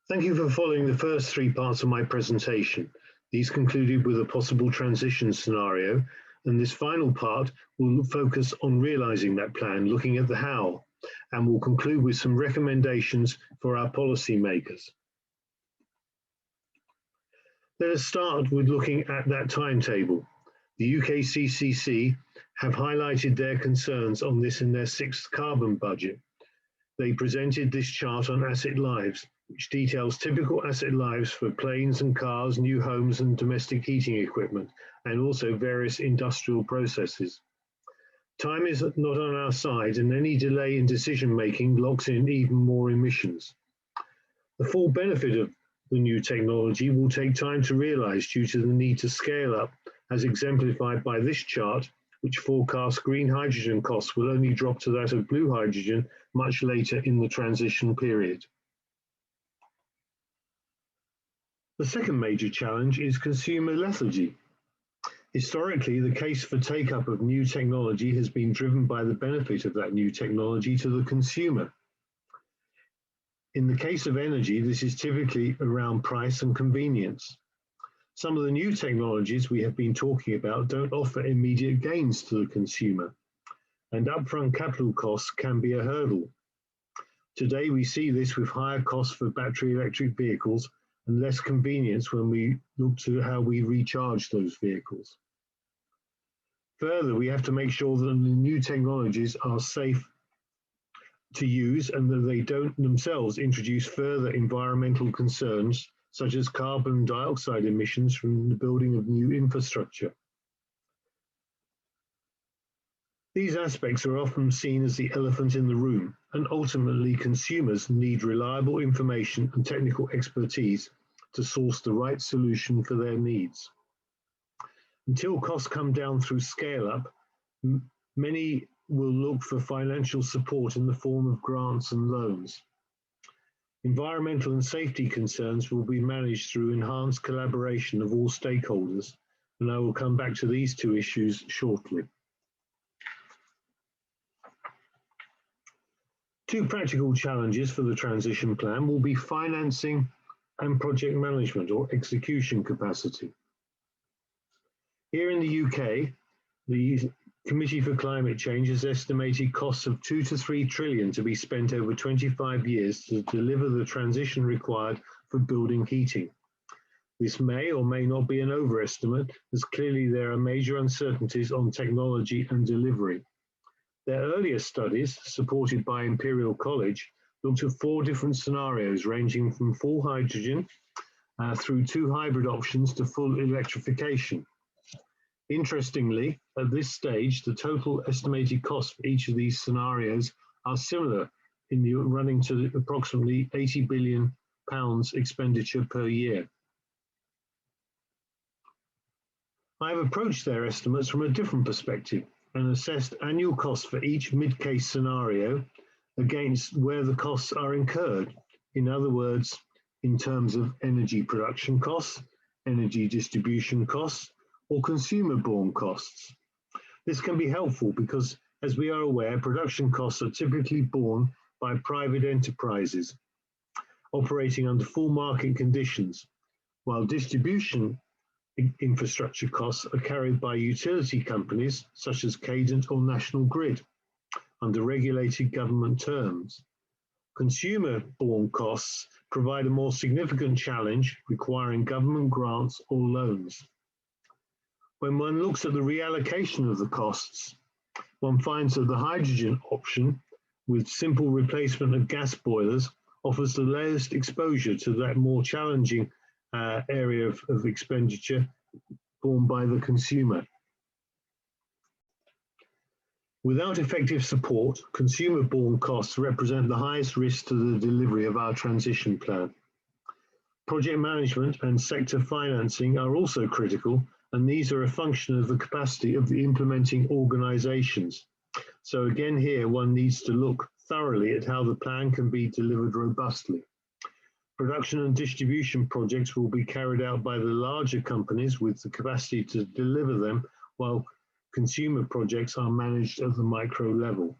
Thank you for following the first three parts of my presentation. These concluded with a possible transition scenario, and this final part will focus on realizing that plan, looking at the how, and will conclude with some recommendations for our policymakers. Let us start with looking at that timetable. The UKCCC have highlighted their concerns on this in their sixth carbon budget. They presented this chart on asset lives, which details typical asset lives for planes and cars, new homes and domestic heating equipment, and also various industrial processes. Time is not on our side, and any delay in decision making locks in even more emissions. The full benefit of the new technology will take time to realize due to the need to scale up, as exemplified by this chart, which forecasts green hydrogen costs will only drop to that of blue hydrogen much later in the transition period. The second major challenge is consumer lethargy. Historically, the case for take-up of new technology has been driven by the benefit of that new technology to the consumer. In the case of energy, this is typically around price and convenience. Some of the new technologies we have been talking about don't offer immediate gains to the consumer, and upfront capital costs can be a hurdle. Today, we see this with higher costs for battery electric vehicles and less convenience when we look to how we recharge those vehicles. Further, we have to make sure that the new technologies are safe to use and that they don't themselves introduce further environmental concerns, such as carbon dioxide emissions from the building of new infrastructure. These aspects are often seen as the elephant in the room, and ultimately consumers need reliable information and technical expertise to source the right solution for their needs. Until costs come down through scale-up, many will look for financial support in the form of grants and loans. Environmental and safety concerns will be managed through enhanced collaboration of all stakeholders, and I will come back to these two issues shortly. Two practical challenges for the transition plan will be financing and project management or execution capacity. Here in the UK, the Committee for Climate Change has estimated costs of 2 to 3 trillion to be spent over 25 years to deliver the transition required for building heating. This may or may not be an overestimate, as clearly there are major uncertainties on technology and delivery. Their earlier studies, supported by Imperial College, looked at 4 different scenarios ranging from full hydrogen through 2 hybrid options to full electrification. Interestingly, at this stage, the total estimated cost for each of these scenarios are similar in the running to approximately £80 billion expenditure per year. I have approached their estimates from a different perspective and assessed annual costs for each mid-case scenario against where the costs are incurred. In other words, in terms of energy production costs, energy distribution costs, or consumer-borne costs. This can be helpful because, as we are aware, production costs are typically borne by private enterprises operating under full market conditions, while distribution infrastructure costs are carried by utility companies such as Cadent or National Grid under regulated government terms. Consumer-borne costs provide a more significant challenge requiring government grants or loans. When one looks at the reallocation of the costs, one finds that the hydrogen option with simple replacement of gas boilers offers the lowest exposure to that more challenging area of expenditure borne by the consumer. Without effective support, consumer-borne costs represent the highest risk to the delivery of our transition plan. Project management and sector financing are also critical, and these are a function of the capacity of the implementing organisations. So again here, one needs to look thoroughly at how the plan can be delivered robustly. Production and distribution projects will be carried out by the larger companies with the capacity to deliver them, while consumer projects are managed at the micro level.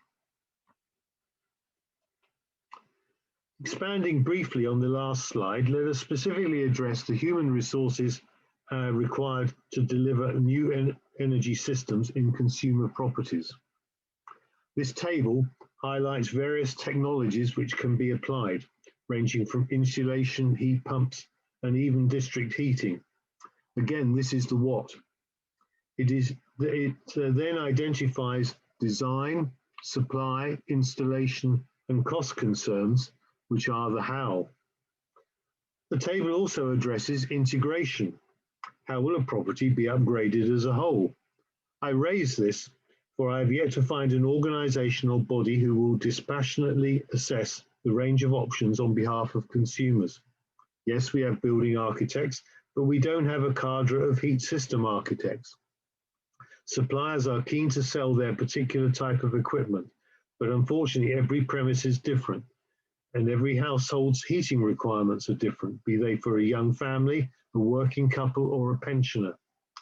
Expanding briefly on the last slide, let us specifically address the human resources required to deliver new energy systems in consumer properties. This table highlights various technologies which can be applied, ranging from insulation, heat pumps, and even district heating. Again, this is the what. It then identifies design, supply, installation, and cost concerns, which are the how. The table also addresses integration. How will a property be upgraded as a whole? I raise this for I have yet to find an organizational body who will dispassionately assess the range of options on behalf of consumers. Yes, we have building architects, but we don't have a cadre of heat system architects. Suppliers are keen to sell their particular type of equipment, but unfortunately every premise is different and every household's heating requirements are different, be they for a young family, a working couple, or a pensioner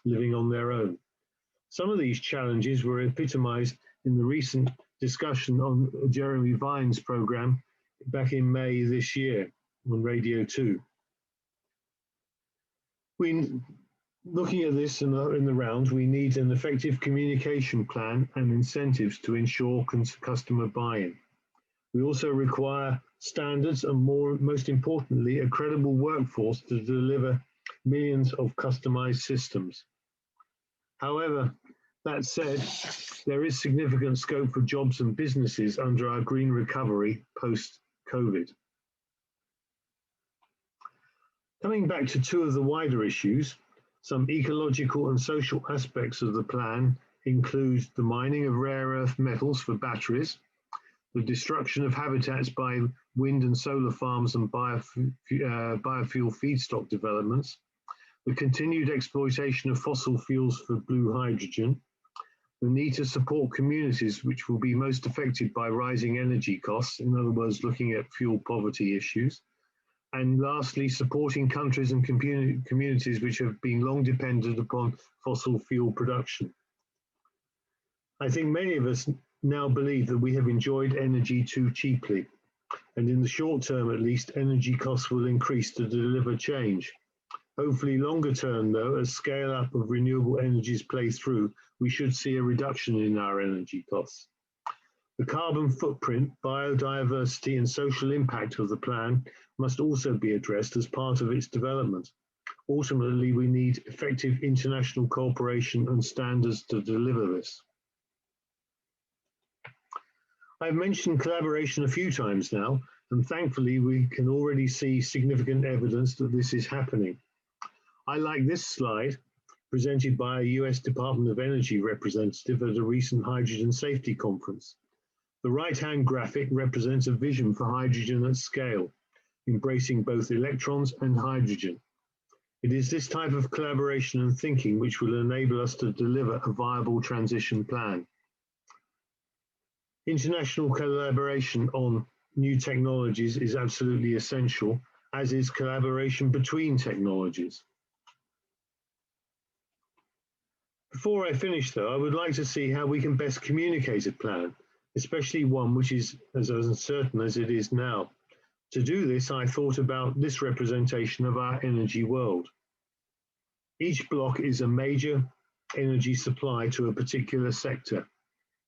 living on their own. Some of these challenges were epitomized in the recent discussion on Jeremy Vine's program back in May this year on Radio 2. Looking at this in the round, we need an effective communication plan and incentives to ensure customer buy-in. We also require standards and most importantly, a credible workforce to deliver millions of customized systems. However, that said, there is significant scope for jobs and businesses under our green recovery post-COVID. Coming back to two of the wider issues, some ecological and social aspects of the plan include the mining of rare earth metals for batteries, the destruction of habitats by wind and solar farms and biofuel feedstock developments, the continued exploitation of fossil fuels for blue hydrogen, the need to support communities which will be most affected by rising energy costs, in other words, looking at fuel poverty issues, and lastly, supporting countries and communities which have been long dependent upon fossil fuel production. I think many of us now believe that we have enjoyed energy too cheaply, and in the short term at least, energy costs will increase to deliver change. Hopefully longer term though, as scale up of renewable energies play through, we should see a reduction in our energy costs. The carbon footprint, biodiversity and social impact of the plan must also be addressed as part of its development. Ultimately, we need effective international cooperation and standards to deliver this. I've mentioned collaboration a few times now, and thankfully we can already see significant evidence that this is happening. I like this slide presented by a US Department of Energy representative at a recent hydrogen safety conference. The right-hand graphic represents a vision for hydrogen at scale, embracing both electrons and hydrogen. It is this type of collaboration and thinking which will enable us to deliver a viable transition plan. International collaboration on new technologies is absolutely essential, as is collaboration between technologies. Before I finish though, I would like to see how we can best communicate a plan, especially one which is as uncertain as it is now. To do this, I thought about this representation of our energy world. Each block is a major energy supply to a particular sector.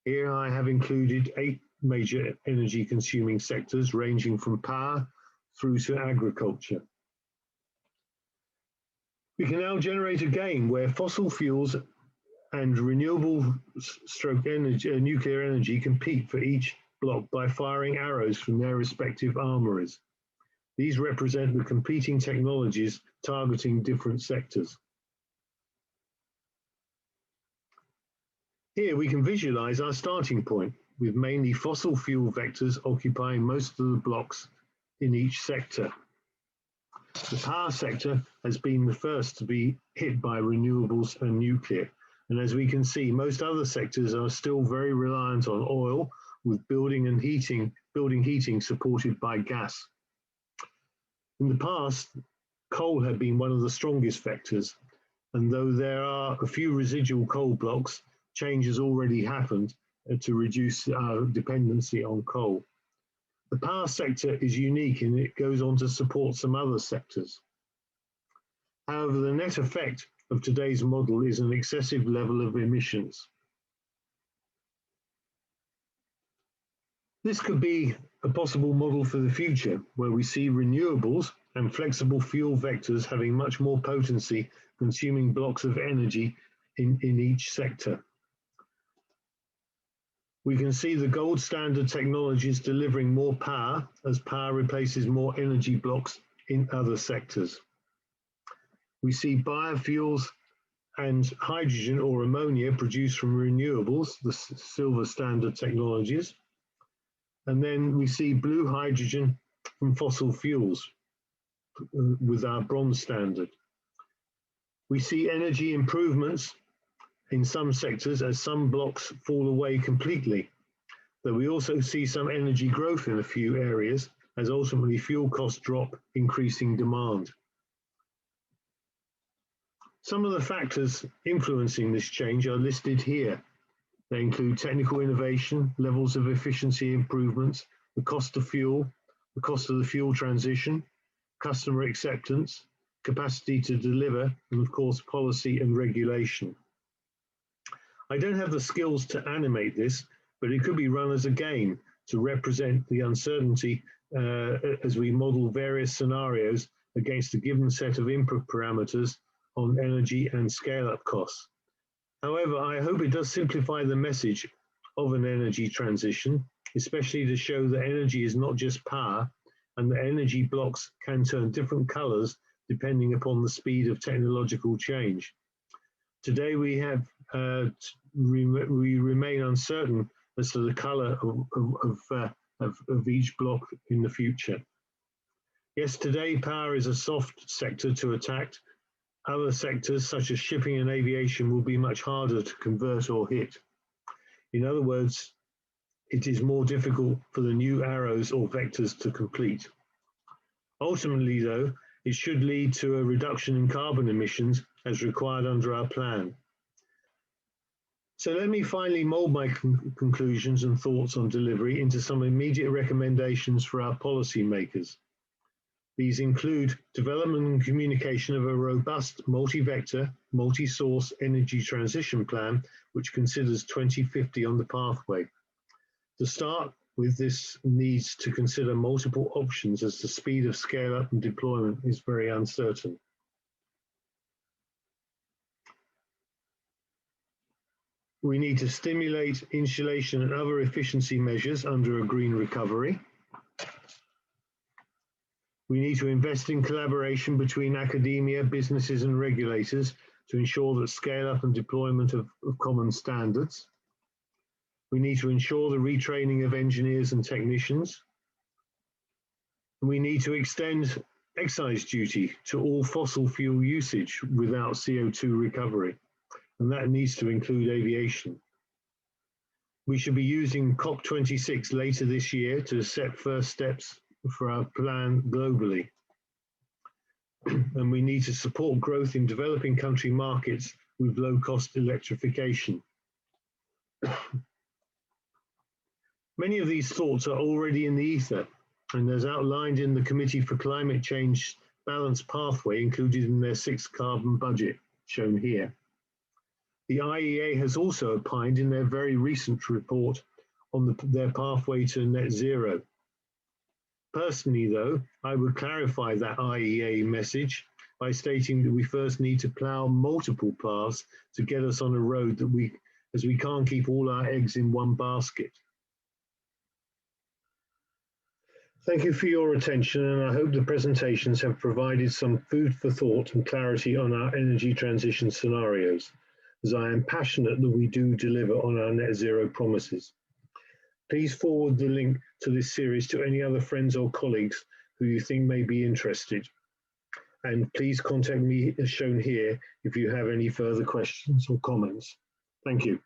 Here I have included 8 major energy consuming sectors ranging from power through to agriculture. We can now generate a game where fossil fuels and renewable nuclear energy compete for each block by firing arrows from their respective armories. These represent the competing technologies targeting different sectors. Here we can visualize our starting point, with mainly fossil fuel vectors occupying most of the blocks in each sector. The power sector has been the first to be hit by renewables and nuclear. And as we can see, most other sectors are still very reliant on oil, with building heating supported by gas. In the past, coal had been one of the strongest vectors, and though there are a few residual coal blocks, change has already happened to reduce our dependency on coal. The power sector is unique and it goes on to support some other sectors. However, the net effect of today's model is an excessive level of emissions. This could be a possible model for the future, where we see renewables and flexible fuel vectors having much more potency, consuming blocks of energy in each sector. We can see the gold standard technologies delivering more power as power replaces more energy blocks in other sectors. We see biofuels and hydrogen or ammonia produced from renewables, the silver standard technologies. And then we see blue hydrogen from fossil fuels with our bronze standard. We see energy improvements in some sectors as some blocks fall away completely, though we also see some energy growth in a few areas as ultimately fuel costs drop, increasing demand. Some of the factors influencing this change are listed here. They include technical innovation, levels of efficiency improvements, the cost of fuel, the cost of the fuel transition, customer acceptance, capacity to deliver, and of course, policy and regulation. I don't have the skills to animate this, but it could be run as a game to represent the uncertainty as we model various scenarios against a given set of input parameters on energy and scale-up costs. However, I hope it does simplify the message of an energy transition, especially to show that energy is not just power and that energy blocks can turn different colors depending upon the speed of technological change. Today we remain uncertain as to the color of each block in the future. Yes, today power is a soft sector to attack. Other sectors, such as shipping and aviation, will be much harder to convert or hit. In other words, it is more difficult for the new arrows or vectors to complete. Ultimately, though, it should lead to a reduction in carbon emissions as required under our plan. So let me finally mold my conclusions and thoughts on delivery into some immediate recommendations for our policymakers. These include development and communication of a robust multi-vector, multi-source energy transition plan, which considers 2050 on the pathway. To start with, this needs to consider multiple options as the speed of scale-up and deployment is very uncertain. We need to stimulate insulation and other efficiency measures under a green recovery. We need to invest in collaboration between academia, businesses and regulators to ensure that scale up and deployment of common standards. We need to ensure the retraining of engineers and technicians. We need to extend excise duty to all fossil fuel usage without CO2 recovery, and that needs to include aviation. We should be using COP26 later this year to set first steps for our plan globally. And we need to support growth in developing country markets with low-cost electrification. Many of these thoughts are already in the ether, and as outlined in the Committee for Climate Change Balanced Pathway included in their 6th carbon budget, shown here. The IEA has also opined in their very recent report on their pathway to net zero. Personally, though, I would clarify that IEA message by stating that we first need to plough multiple paths to get us on a road that as we can't keep all our eggs in one basket. Thank you for your attention, and I hope the presentations have provided some food for thought and clarity on our energy transition scenarios, as I am passionate that we do deliver on our net zero promises. Please forward the link to this series to any other friends or colleagues who you think may be interested. And please contact me as shown here if you have any further questions or comments. Thank you.